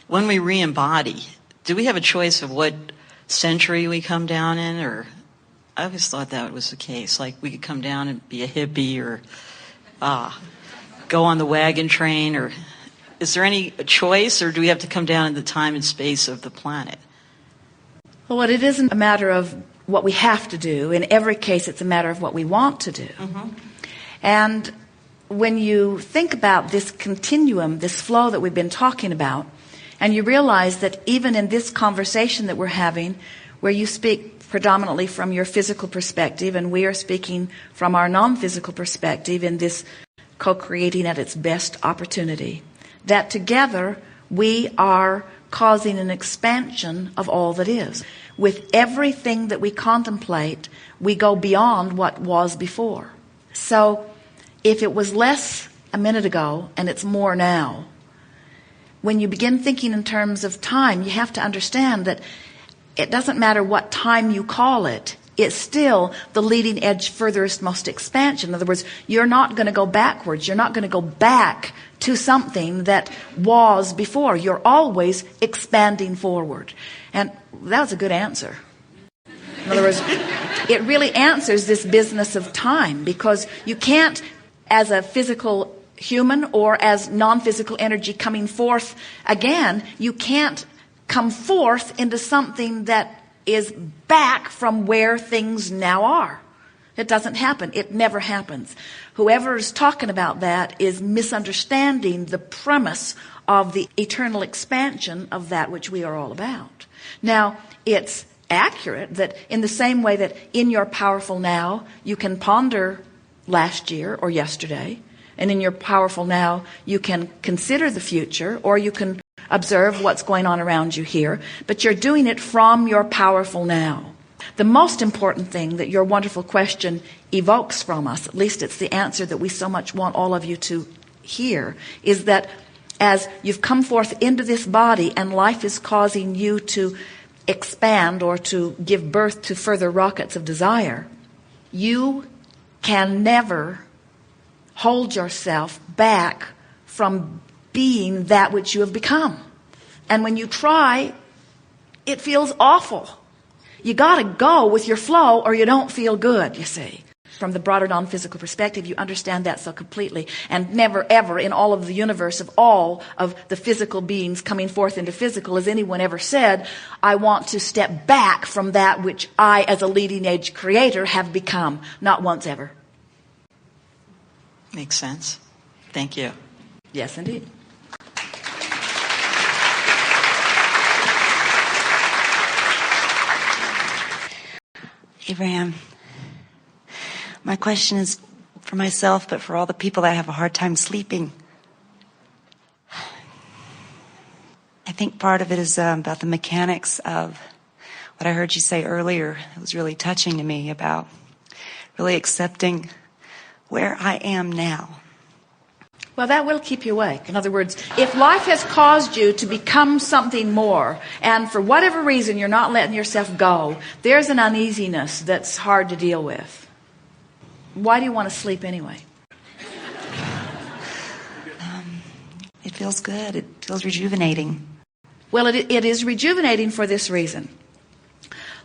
when we re-embody, do we have a choice of what century we come down in? Or I always thought that was the case. Like we could come down and be a hippie or go on the wagon train. Or is there any choice, or do we have to come down in the time and space of the planet? Well, it isn't a matter of what we have to do. In every case, it's a matter of what we want to do. Mm-hmm. And when you think about this continuum, this flow that we've been talking about, and you realize that even in this conversation that we're having, where you speak predominantly from your physical perspective and we are speaking from our non-physical perspective in this co-creating at its best opportunity, that together we are causing an expansion of all that is. With everything that we contemplate, we go beyond what was before. So if it was less a minute ago and it's more now, when you begin thinking in terms of time, you have to understand that it doesn't matter what time you call it. It's still the leading edge, furthest, most expansion. In other words, you're not going to go backwards. You're not going to go back to something that was before. You're always expanding forward. And that was a good answer. In other words, it really answers this business of time, because you can't, as a physical human or as non-physical energy coming forth again, you can't come forth into something that is back from where things now are. It doesn't happen. It never happens. Whoever is talking about that is misunderstanding the premise of the eternal expansion of that which we are all about. Now, it's accurate that in the same way that in your powerful now, you can ponder last year or yesterday, and in your powerful now, you can consider the future, or you can observe what's going on around you here, but you're doing it from your powerful now. The most important thing that your wonderful question evokes from us, at least it's the answer that we so much want all of you to hear, is that as you've come forth into this body and life is causing you to expand or to give birth to further rockets of desire, you can never hold yourself back from being that which you have become. And when you try, it feels awful. You got to go with your flow or you don't feel good, you see. From the broader non-physical perspective, you understand that so completely. And never ever in all of the universe of all of the physical beings coming forth into physical has anyone ever said, I want to step back from that which I as a leading edge creator have become. Not once ever. Makes sense. Thank you. Yes, indeed. Abraham, my question is for myself, but for all the people that have a hard time sleeping. I think part of it is about the mechanics of what I heard you say earlier. It was really touching to me about really accepting where I am now. Well, that will keep you awake. In other words, if life has caused you to become something more, and for whatever reason you're not letting yourself go, there's an uneasiness that's hard to deal with. Why do you want to sleep anyway? It feels good. It feels rejuvenating. Well, it is rejuvenating for this reason.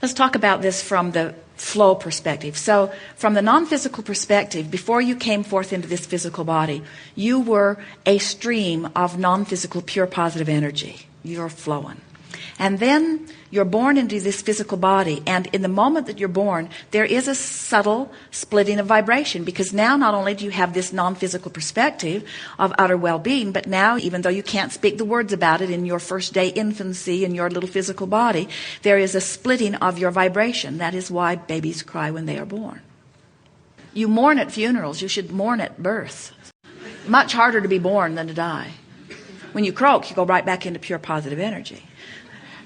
Let's talk about this from the flow perspective. So from the non-physical perspective, before you came forth into this physical body, you were a stream of non-physical pure positive energy. You're flowing. And then you're born into this physical body, and in the moment that you're born, there is a subtle splitting of vibration, because now not only do you have this non-physical perspective of utter well-being, but now, even though you can't speak the words about it in your first day infancy in your little physical body, there is a splitting of your vibration. That is why babies cry when they are born. You mourn at funerals. You should mourn at birth. Much harder to be born than to die. When you croak, you go right back into pure positive energy.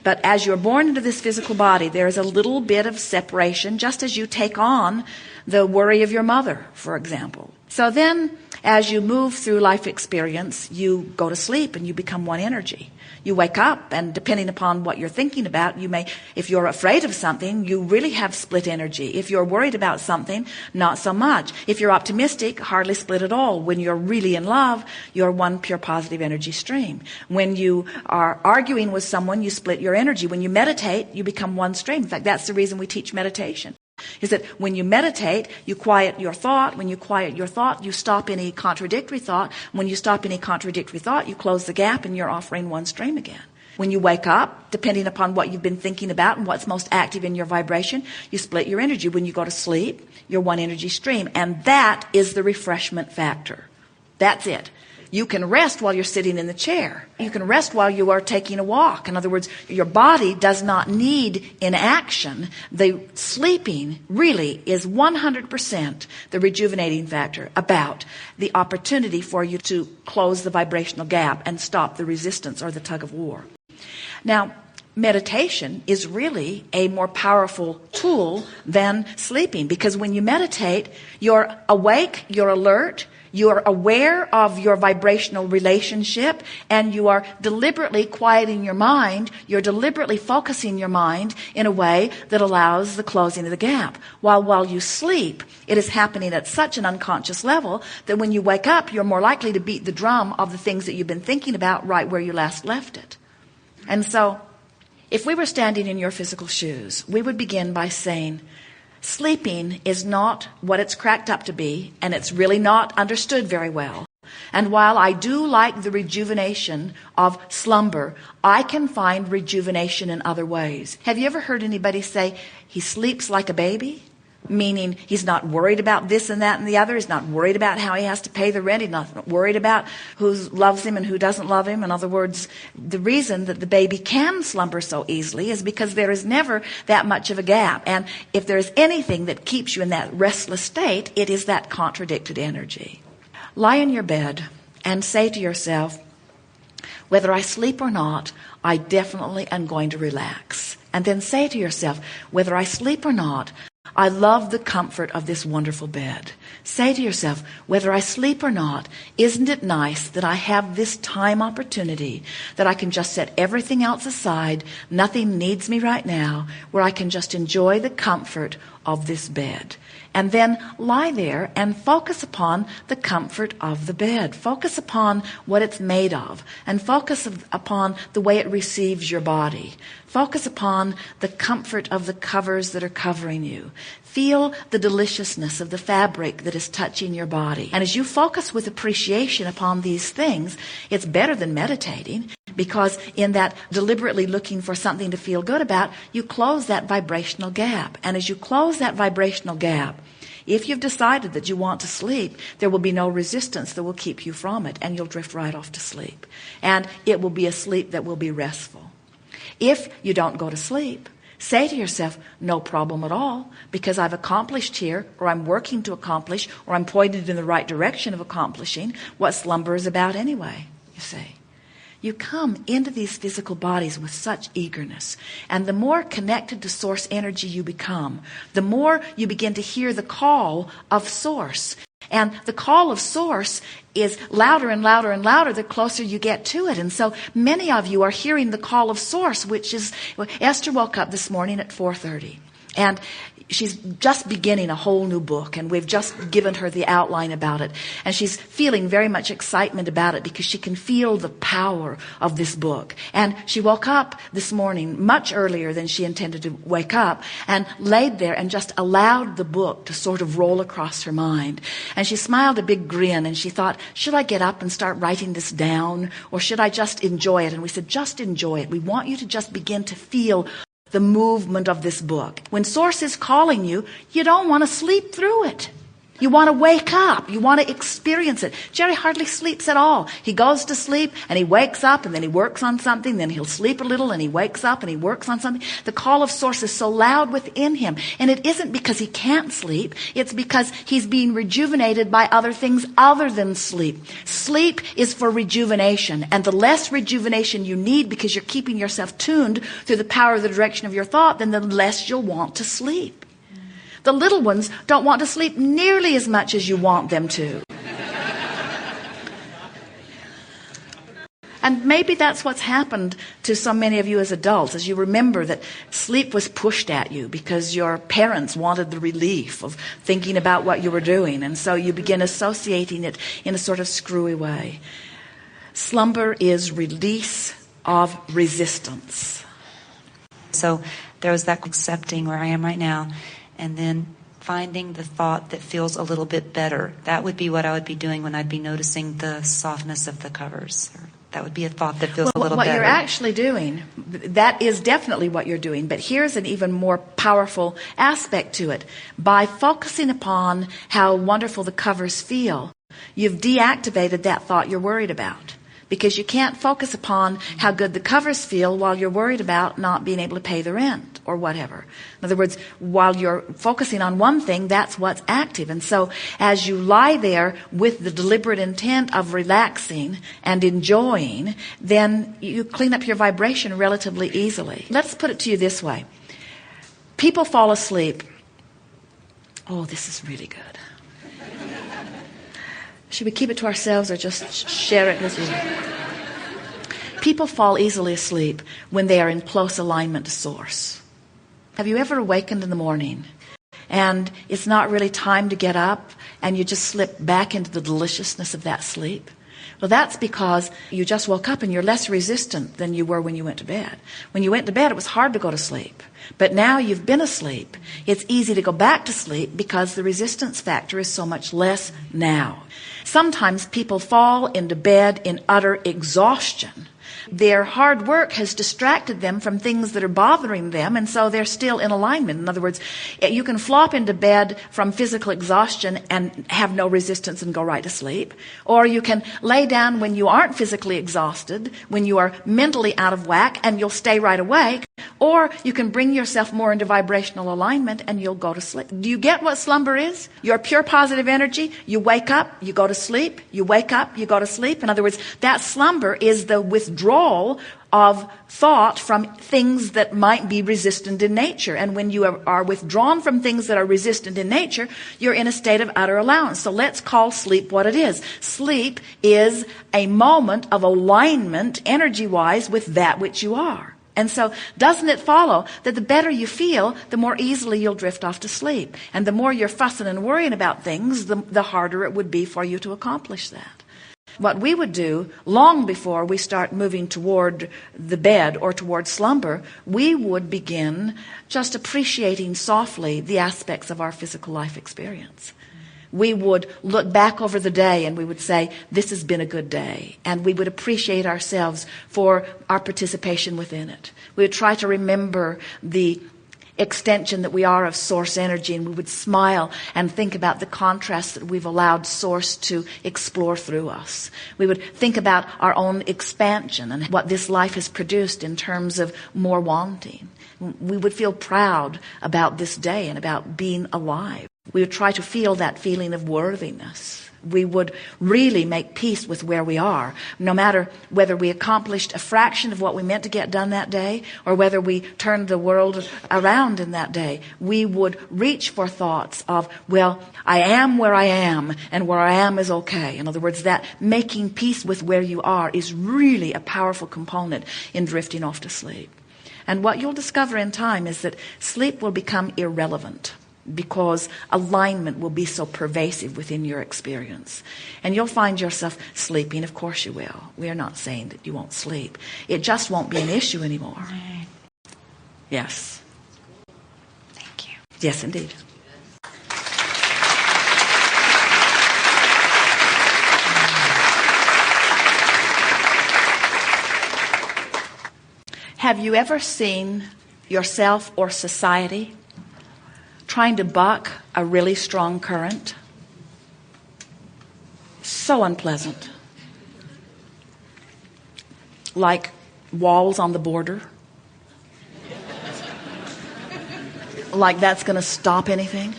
But as you're born into this physical body, there's a little bit of separation, just as you take on the worry of your mother, for example. So then, as you move through life experience, you go to sleep and you become one energy. You wake up, and depending upon what you're thinking about, you may, if you're afraid of something, you really have split energy. If you're worried about something, not so much. If you're optimistic, hardly split at all. When you're really in love, you're one pure positive energy stream. When you are arguing with someone, you split your energy. When you meditate, you become one stream. In fact, that's the reason we teach meditation. Is that when you meditate, you quiet your thought. When you quiet your thought, you stop any contradictory thought. When you stop any contradictory thought, you close the gap and you're offering one stream again. When you wake up, depending upon what you've been thinking about and what's most active in your vibration, you split your energy. When you go to sleep, you're one energy stream. And that is the refreshment factor. That's it. You can rest while you're sitting in the chair. You can rest while you are taking a walk. In other words, your body does not need inaction. The sleeping really is 100% the rejuvenating factor about the opportunity for you to close the vibrational gap and stop the resistance or the tug of war. Now, meditation is really a more powerful tool than sleeping, because when you meditate, you're awake, you're alert, you're aware of your vibrational relationship, and you are deliberately quieting your mind. You're deliberately focusing your mind in a way that allows the closing of the gap. While you sleep, it is happening at such an unconscious level that when you wake up, you're more likely to beat the drum of the things that you've been thinking about right where you last left it. And so, if we were standing in your physical shoes, we would begin by saying, sleeping is not what it's cracked up to be, and it's really not understood very well. And while I do like the rejuvenation of slumber, I can find rejuvenation in other ways. Have you ever heard anybody say, he sleeps like a baby? Meaning he's not worried about this and that and the other. He's not worried about how he has to pay the rent. He's not worried about who loves him and who doesn't love him. In other words, the reason that the baby can slumber so easily is because there is never that much of a gap. And if there is anything that keeps you in that restless state, it is that contradicted energy. Lie in your bed and say to yourself, whether I sleep or not, I definitely am going to relax. And then say to yourself, whether I sleep or not, I love the comfort of this wonderful bed. Say to yourself, whether I sleep or not, isn't it nice that I have this time opportunity, that I can just set everything else aside, nothing needs me right now, where I can just enjoy the comfort of this bed. And then lie there and focus upon the comfort of the bed. Focus upon what it's made of, and focus upon the way it receives your body. Focus upon the comfort of the covers that are covering you. Feel the deliciousness of the fabric that is touching your body. And as you focus with appreciation upon these things, it's better than meditating, because in that deliberately looking for something to feel good about, you close that vibrational gap. And as you close that vibrational gap, if you've decided that you want to sleep, there will be no resistance that will keep you from it, and you'll drift right off to sleep. And it will be a sleep that will be restful. If you don't go to sleep, say to yourself, no problem at all, because I've accomplished here, or I'm working to accomplish, or I'm pointed in the right direction of accomplishing what slumber is about anyway, you see. You come into these physical bodies with such eagerness. And the more connected to source energy you become, the more you begin to hear the call of source. And the call of source is louder and louder and louder the closer you get to it. And so many of you are hearing the call of source, which is, Esther woke up this morning at 4:30. And she's just beginning a whole new book, and we've just given her the outline about it. And she's feeling very much excitement about it because she can feel the power of this book. And she woke up this morning much earlier than she intended to wake up, and laid there and just allowed the book to sort of roll across her mind. And she smiled a big grin, and she thought, should I get up and start writing this down, or should I just enjoy it? And we said, just enjoy it. We want you to just begin to feel the movement of this book. When Source is calling you, you don't want to sleep through it. You want to wake up. You want to experience it. Jerry hardly sleeps at all. He goes to sleep and he wakes up and then he works on something. Then he'll sleep a little and he wakes up and he works on something. The call of Source is so loud within him. And it isn't because he can't sleep. It's because he's being rejuvenated by other things other than sleep. Sleep is for rejuvenation. And the less rejuvenation you need because you're keeping yourself tuned through the power of the direction of your thought, then the less you'll want to sleep. The little ones don't want to sleep nearly as much as you want them to. And maybe that's what's happened to so many of you as adults, as you remember that sleep was pushed at you because your parents wanted the relief of thinking about what you were doing. And so you begin associating it in a sort of screwy way. Slumber is release of resistance. So there was that accepting where I am right now, and then finding the thought that feels a little bit better. That would be what I would be doing when I'd be noticing the softness of the covers. That would be a thought that feels a little better. What you're actually doing, that is definitely what you're doing, but here's an even more powerful aspect to it. By focusing upon how wonderful the covers feel, you've deactivated that thought you're worried about. Because you can't focus upon how good the covers feel while you're worried about not being able to pay the rent or whatever. In other words, while you're focusing on one thing, that's what's active. And so as you lie there with the deliberate intent of relaxing and enjoying, then you clean up your vibration relatively easily. Let's put it to you this way. People fall asleep. Oh, this is really good. Should we keep it to ourselves or just share it with you? People fall easily asleep when they are in close alignment to Source. Have you ever awakened in the morning and it's not really time to get up and you just slip back into the deliciousness of that sleep? Well, that's because you just woke up and you're less resistant than you were when you went to bed. When you went to bed, it was hard to go to sleep. But now you've been asleep. It's easy to go back to sleep because the resistance factor is so much less now. Sometimes people fall into bed in utter exhaustion. Their hard work has distracted them from things that are bothering them, and so they're still in alignment. In other words, you can flop into bed from physical exhaustion and have no resistance and go right to sleep. Or you can lay down when you aren't physically exhausted, when you are mentally out of whack, and you'll stay right awake. Or you can bring yourself more into vibrational alignment and you'll go to sleep. Do you get what slumber is? Your pure positive energy. You wake up, you go to sleep. You wake up, you go to sleep. In other words, that slumber is the withdrawal of thought from things that might be resistant in nature. And when you are withdrawn from things that are resistant in nature, you're in a state of utter allowance. So let's call sleep what it is. Sleep is a moment of alignment, energy-wise, with that which you are. And so doesn't it follow that the better you feel, the more easily you'll drift off to sleep? And the more you're fussing and worrying about things, the harder it would be for you to accomplish that. What we would do long before we start moving toward the bed or toward slumber, we would begin just appreciating softly the aspects of our physical life experience. We would look back over the day and we would say, this has been a good day. And we would appreciate ourselves for our participation within it. We would try to remember the extension that we are of Source energy, and we would smile and think about the contrast that we've allowed Source to explore through us. We would think about our own expansion and what this life has produced in terms of more wanting. We would feel proud about this day and about being alive. We would try to feel that feeling of worthiness. We would really make peace with where we are, no matter whether we accomplished a fraction of what we meant to get done that day or whether we turned the world around in that day. We would reach for thoughts of, well, I am where I am and where I am is okay. In other words, that making peace with where you are is really a powerful component in drifting off to sleep. And what you'll discover in time is that sleep will become irrelevant, because alignment will be so pervasive within your experience. And you'll find yourself sleeping. Of course you will. We are not saying that you won't sleep. It just won't be an issue anymore. Right. Yes. Thank you. Yes, indeed. Have you ever seen yourself or society trying to buck a really strong current? So unpleasant. Like walls on the border. Like that's going to stop anything.